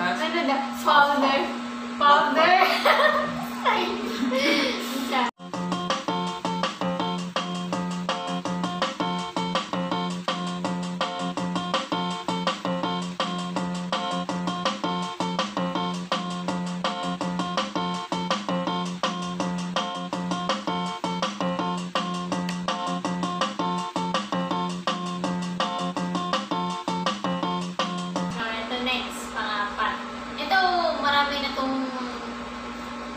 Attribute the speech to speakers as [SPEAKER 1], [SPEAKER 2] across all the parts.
[SPEAKER 1] Ano na? Powder. Powder.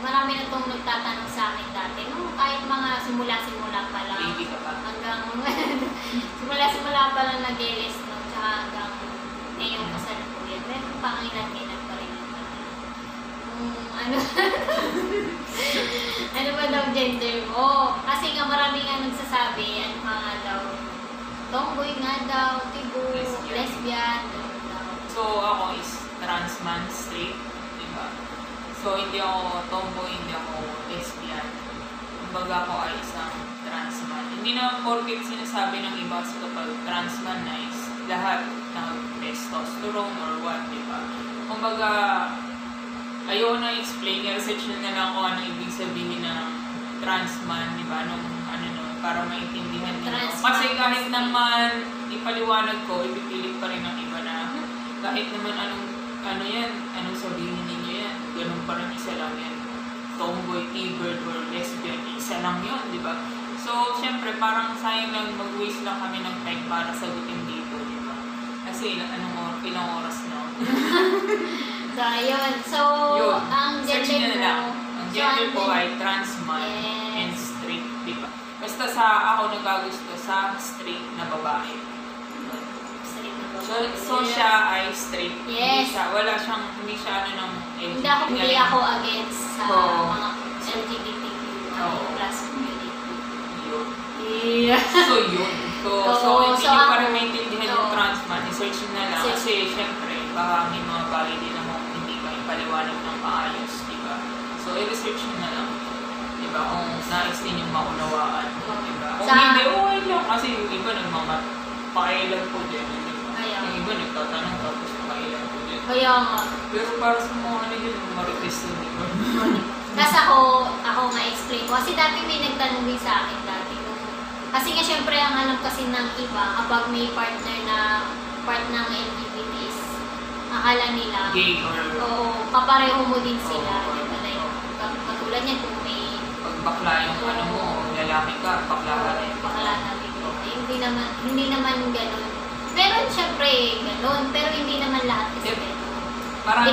[SPEAKER 1] Marami na itong nagtatanong sa akin dati. Kahit mga simula-simula pa lang.
[SPEAKER 2] Baby ka pa.
[SPEAKER 1] Hanggang simula-simula pa lang nag-LS, no? Tsaka hanggang ngayong kasalukuyan. Meron pa ang ilan-ilan pa rin. Ano? Ano ba daw gender mo? Kasi nga marami nga nagsasabi, ano nga daw, tomboy nga daw, tibo, lesbian,
[SPEAKER 2] So ako is trans man, straight, diba? So hindi ako tomboy, hindi ako lesbian. Kumbaga ako ay isang trans man. Hindi na porket sinasabi ng iba sa kapag trans man na is lahat ng testosterone or what, diba? Kumbaga, ayaw na explain, research na lang kung ano ibig sabihin ng trans man, diba? Nung ano no, para maintindihan nila. Kasi kahit naman ipaliwanag ko, ipipilit pa rin ng iba na kahit naman ano yan, anong sabihin ninyo yan, ganun pa rin, isa lang yan. Tomboy, T-bird, or lesbian, isa lang yun, di ba? So, syempre, parang sayang lang mag-waste lang kami ng time para sagutin dito, di ba? Kasi ilang oras na.
[SPEAKER 1] So, ayun. So,
[SPEAKER 2] yun.
[SPEAKER 1] Ang gender mo,
[SPEAKER 2] ang gender ko ay trans man and straight, di ba? Basta ako nagagusto sa straight na babae. So siya ay straight.
[SPEAKER 1] Yes.
[SPEAKER 2] Hindi siya ano ng LGBT.
[SPEAKER 1] Hindi ako against sa mga LGBTQ plus community.
[SPEAKER 2] Yun.
[SPEAKER 1] Yeah.
[SPEAKER 2] So yun. So hindi nyo pa rin maintindihan yung trans man. I-search na lang. Kasi syempre, baka may mga bagay din naman hindi ba ipaliwanag ng maayos, di ba? So i-research na lang. Di ba? Kung nais ninyong maunawaan. Di ba? Kung hindi, okay lang. Kasi yung iba nagmamapakailan po din. Yung iba nagtatanong tapos pakailan po din.
[SPEAKER 1] Kaya nga.
[SPEAKER 2] Pero para sa mga ano yun, marites na di ba?
[SPEAKER 1] Tapos ako nga-explain ko. Kasi dati may nagtanong din sa akin dati. Kasi nga syempre ang alam kasi ng iba, kapag may partner na part ng LGBTs, akala nila,
[SPEAKER 2] gay or...
[SPEAKER 1] Oo, kapareho mo din sila. Diba? Like, katulad niya kung may...
[SPEAKER 2] Pag bakla yung ano mo, lalaki ka, bakla ka rin.
[SPEAKER 1] Bakla na bigla. Hindi naman ganun. Meron syempre ganun, pero hindi naman lahat kasi ganun.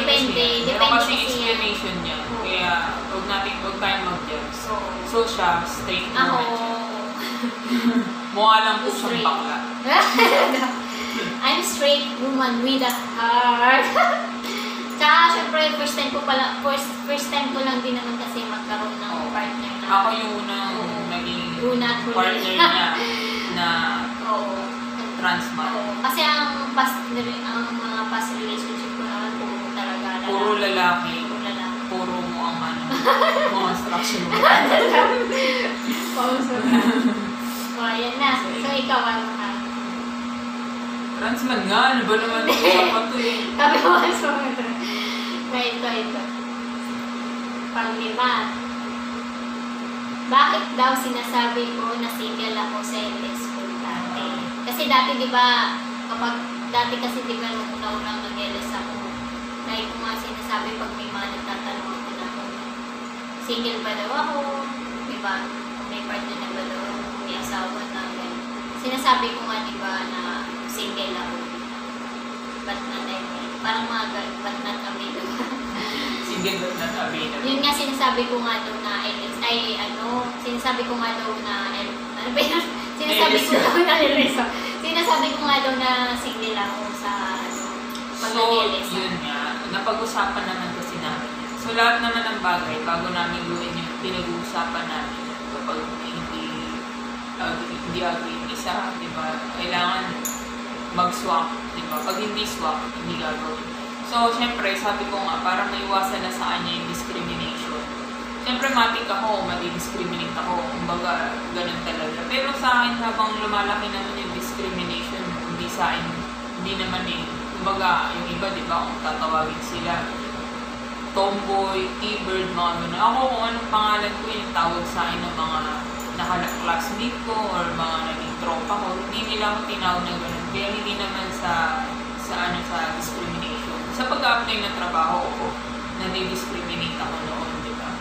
[SPEAKER 1] Depende
[SPEAKER 2] kasi
[SPEAKER 1] kasi
[SPEAKER 2] explanation niya. Kaya huwag tayong mag-judge. So siya, straight naman siya. Mukha lang po siyang bakla.
[SPEAKER 1] I'm straight woman with a heart. Tsaka syempre first time ko lang din naman kasi magkaroon ng partner na.
[SPEAKER 2] Ako yung unang naging partner niya na trans man.
[SPEAKER 1] Kasi ang mga past relationship ko naman puro talaga lalaki.
[SPEAKER 2] Puro lalaki. Puro mo ang ano. Mga instruction mo.
[SPEAKER 1] Pauso na. So, ayan na. So, ikaw ano ka?
[SPEAKER 2] Trans man nga. Ano ba naman? Dapat to eh.
[SPEAKER 1] Sabi mo ka sa mga ito. Pang-5. Bakit daw sinasabi ko na single ako sa LS ko dati? Kasi dati di ba, dati kasi di ba nung una-unang nag-LS ako, dahil ko nga sinasabi pag may mga nagtatanong ako na kung single ba daw ako, di ba, kung may partner na ba daw ako, kung may asawa na, sinasabi ko nga di ba na single ako. But not parang mga but not available.
[SPEAKER 2] Single but not available.
[SPEAKER 1] Yun nga sinasabi ko nga daw na sinasabi ko nga daw na sinasabi ko nga daw na single ako sa pag-LS.
[SPEAKER 2] So, yun nga. Napag-usapan naman kasi namin. So, lahat naman ng bagay, bago namin gawin yung pinag-uusapan namin, kapag hindi agree yung isa, di ba? Kailangan mag-swap, di ba? Pag hindi swap, hindi gagawin. So, syempre, sabi ko nga, para maiwasan na sa kanya yung discrimination. Syempre, matik ako, madi-discriminate ako. Kumbaga, ganun talaga. Pero sa akin, habang lumalaki naman yung discrimination, hindi naman Kumbaga, yung iba, di ba, kung tatawagin sila, tomboy, T-bird, mga gano'n. Ako, kung anong pangalan ko, yung tawag sa akin ng mga nakala-classmate ko or mga naging tropa ko, hindi nila ako tinawag na gano'n. Kaya hindi naman sa discrimination. Sa pag-apply ng trabaho ko, nadi-discriminate ako noon, di ba?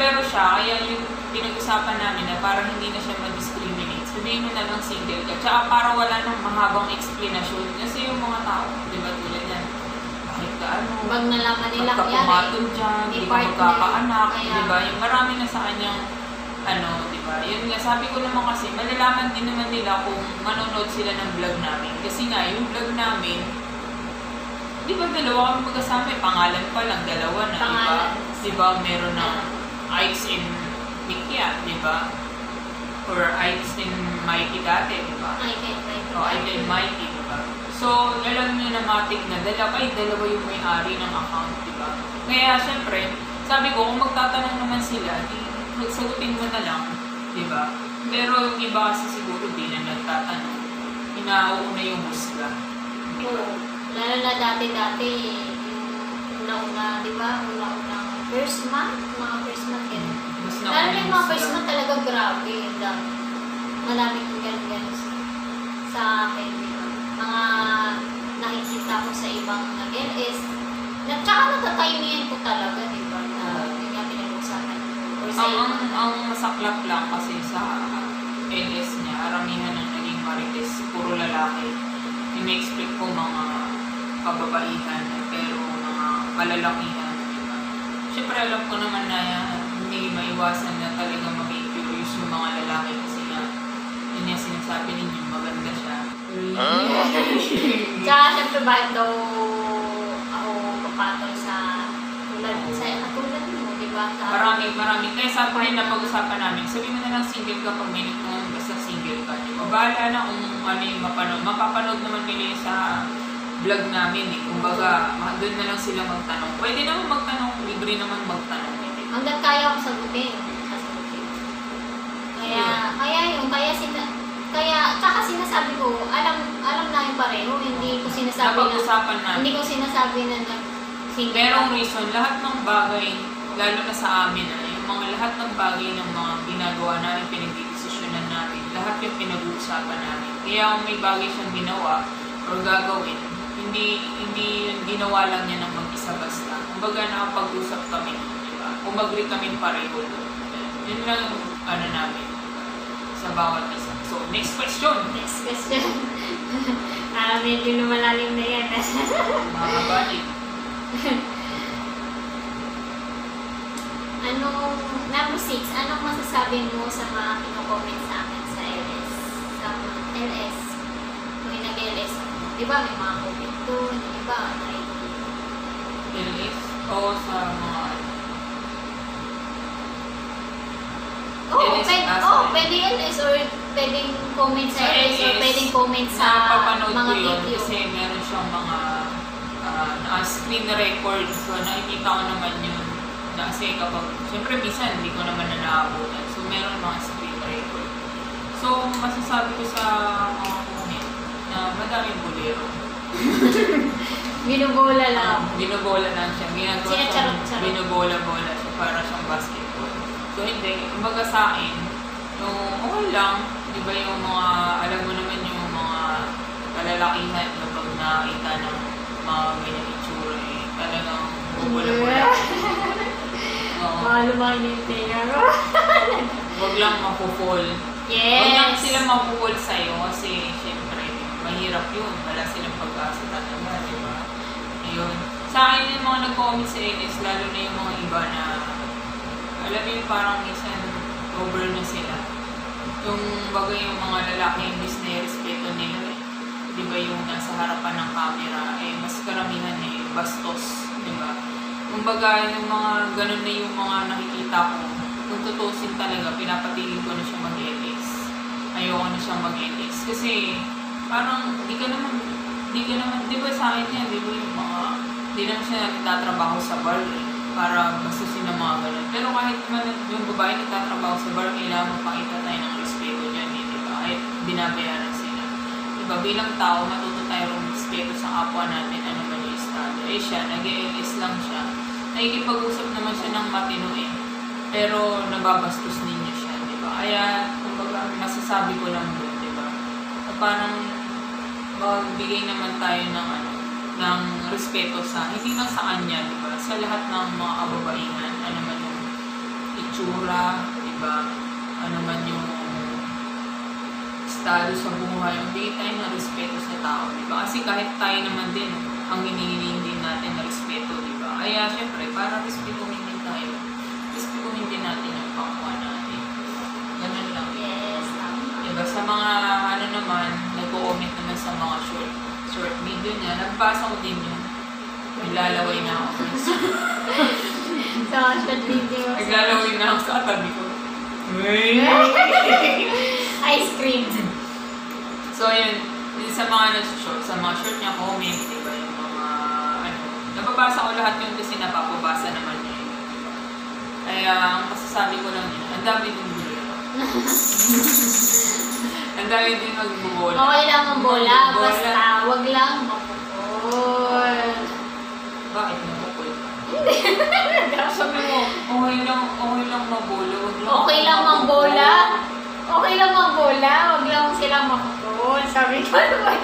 [SPEAKER 2] Pero siya, kaya yung pinag-usapan namin na parang hindi na siya ma-discriminate. Sabihin mo na lang single ka. Tsaka para wala nang mahabang explanation. Kasi yung mga tao, di ba, tulad yan, kahit ka ano,
[SPEAKER 1] Pag nalaman nila
[SPEAKER 2] pagka pumatol dyan, di ka magkakaanak, di ba? Yung marami na sa kanyang, di ba? Yun nga, sabi ko naman kasi, malalaman din naman nila kung manonood sila ng vlog namin. Kasi nga, yung vlog namin, di ba, dalawa kami magkasama, pangalan pa lang, dalawa na, di ba? Di ba, meron ng Ikes in Mikia, di ba? Or Ikes in Mikey dati, di ba? Ikes in Mikey, di ba? So, alam nyo na matik na dalawa yung may-ari ng account, di ba? Kaya, syempre, sabi ko, kung magtatanong naman sila, sagutin mo na lang, di ba? Pero yung iba kasi siguro di na nagtatanong, inauna yung husga.
[SPEAKER 1] Oo. Lalo na dati-dati, yung una-una, di ba? Una-unang first month, mga first month ganun. Lalo na yung mga first month talaga grabe, yung dami. Maraming ganun sa akin, di ba? Mga nakikita ko sa ibang nag-LS, tsaka natatimingan ko talaga, di ba? Na yun nga pinag-usapan.
[SPEAKER 2] Ang masaklap lang kasi sa LS niya, aramihan ng naging marites, puro lalaki. Ina-expect ko mga kababaihan, pero mga malalakihan. Diba? Siyempre alam ko naman na hindi maiwasan na talaga maging curious yung mga lalaki kasi nga, yun yung sinasabi ninyo, maganda siya.
[SPEAKER 1] Tsaka siyempre bakit daw ako papatol sa katulad mo, di ba?
[SPEAKER 2] Marami. Kaya sabi rin na pag-usapan namin, sabi mo na lang single ka pag may nagtungan basta single ka. Diba? Bahala na kung ano yung mapanood. Mapapanood naman nila sa vlog namin eh. Kumbaga, doon na lang sila magtanong. Pwede naman magtanong, libre naman magtanong.
[SPEAKER 1] Hanggang kaya ako sagutin. Kaya tsaka sinasabi ko, alam na yung pareho, hindi ko sinasabi
[SPEAKER 2] Napag-usapan namin.
[SPEAKER 1] Hindi ko sinasabi na nag-single.
[SPEAKER 2] Merong reason, lahat ng bagay, lalo na sa amin yung mga lahat ng bagay ng mga ginagawa namin, pinagdidesisyonan namin, lahat yung pinag-uusapan namin. Kaya kung may bagay siyang ginawa or gagawin, hindi yung ginawa lang niya ng mag-isa basta. Kumbaga nakapag-usap kami, diba? Umagri kami pareho doon. Yun lang yung namin sa bawat isa. So, next question.
[SPEAKER 1] Medyo lumalalim na yan.
[SPEAKER 2] Mga balik.
[SPEAKER 1] Number 6, anong masasabi mo sa mga kino-comment sa akin sa LS? Sa LS. Kung nag-LS ako. Diba may mga comment doon, diba?
[SPEAKER 2] LS? O sa mga...
[SPEAKER 1] Pwede LS or pwedeng comment sa LS or pwedeng comment sa mga video.
[SPEAKER 2] Kasi meron siyang mga screen record. So, nakikita ko naman yun. Kasi kapag, siyempre minsan hindi ko naman na naabutan. So, meron mga screen record. So, masasabi ko sa mga comment na madaming bolero.
[SPEAKER 1] Binubola lang.
[SPEAKER 2] Binubola lang siya. Ginagawa siyang binubola-bola siya para siyang basketball. So, hindi. Kumbaga sa akin, yung okay lang. Di ba yung mga, alam mo naman yung mga kalalakihan na pag nakita ng mga ganyan itsura talagang bola-bola.
[SPEAKER 1] Lumaki na yung tinga ko.
[SPEAKER 2] Huwag lang mapupol.
[SPEAKER 1] Yes!
[SPEAKER 2] Huwag lang sila mapupol sa'yo kasi syempre, mahirap yun. Wala silang pag-asa talaga, di ba? Ayun. Sa akin yung mga nag-comment sa LS, lalo na yung mga iba na alam mo yung parang minsan over na sila. Yung bagay yung mga lalaki yung respeto nila di ba yung nasa harapan ng camera mas karamihan bastos, di ba? Kumbaga yung mga ganun na yung mga nakikita ko, kung tutusin talaga, pinapatigil ko na siya mag-LS. Ayoko na siya mag-LS. Kasi parang di ba sa akin yan, di ba yung mga, di naman siya nagtatrabaho sa bar para bastusin ng mga ganun. Pero kahit naman yung babae nagtatrabaho sa bar, kailangan magpakita tayo ng respeto dyan, di ba? Kahit binabayaran sila. Diba, bilang tao, matuto tayo ng respeto respeto sa kapwa natin, ano man yung estado. Eh siya, nag-ELS lang siya. Nakikipag-usap naman siya ng matino eh. Pero nababastos ninyo siya, di ba? Kaya, kumbaga, masasabi ko lang doon, di ba? Na parang magbigay naman tayo ng ng respeto sa, hindi lang sa kanya, di ba? Sa lahat ng mga kababaihan, ano man yung itsura, di ba? Ano man yung estado sa buhay, magbigay tayo ng respeto sa tao, di ba? Kasi kahit tayo naman din, ang hinihiling din natin na respeto, di ba? Kaya, syempre, para respetuhin din tayo, respetuhin din natin yung kapwa natin. Ganun lang.
[SPEAKER 1] Yes, tama.
[SPEAKER 2] Diba, sa mga, ano naman, nag-comment naman sa mga short video niya, nagbasa ko din yun. Naglalaway na ako.
[SPEAKER 1] Sa short video.
[SPEAKER 2] Naglalaway na ako sa tabi ko.
[SPEAKER 1] Ice cream.
[SPEAKER 2] So, yun, sa mga nag-short, sa mga short niya, comment, diba, yung mga, nababasa ko lahat yun kasi napapabasa naman niya yun. Kaya, ang masasabi ko lang yun, ang dami din bola. Ang dami din magbobola.
[SPEAKER 1] Okay lang ang bola, basta wag lang mapupol.
[SPEAKER 2] Bakit mapupol? Sabi mo, okay lang mabola, wag lang.
[SPEAKER 1] Okay lang mang bola. Okay lang mang bola, wag lang silang mapupol. Sabi ko naman.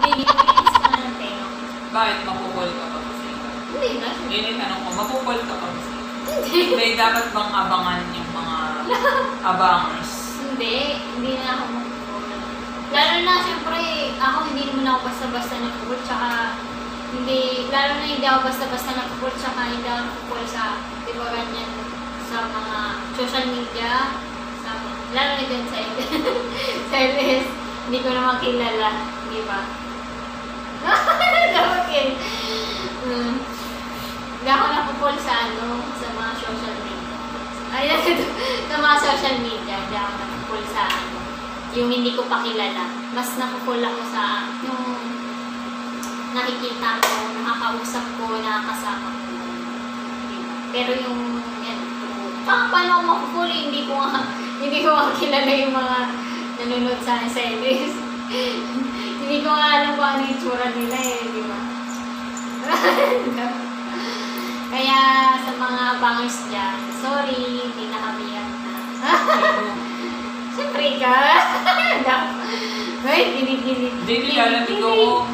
[SPEAKER 1] Hindi ko ng tenga.
[SPEAKER 2] Bakit mapupol ka pa kasi?
[SPEAKER 1] Hindi na.
[SPEAKER 2] Yun yung tanong ko, mapupol ka pa kasi? May dapat bang abangan yung mga abangers?
[SPEAKER 1] Hindi na ako mapupol. Lalo na, syempre, ako hindi naman ako basta-basta nagpupol, tsaka lalo na hindi ako basta-basta nagpupol, tsaka hindi ako nagpupol sa, di ba ganyan, sa mga social media, lalo na dyan sa LS, hindi ko naman kilala, di ba? Dapat hindi ako napupol sa sa mga social media. Ayun, sa mga social media, hindi ako napupol sa yung hindi ko pa kilala. Mas napupol ako sa yung nakikita ko, nakakausap ko, nakakasama ko. Diba? Pero yung yan, paano ako makupul, hindi ko nga kilala yung mga nanonood sa akin sa LS. Hindi ko nga alam kung ano yung tsura nila di ba? Kaya sa mga bangers dyan, sorry, hindi na kami yan. Siyempre ka. Ay,
[SPEAKER 2] Hindi, nilalamig ako.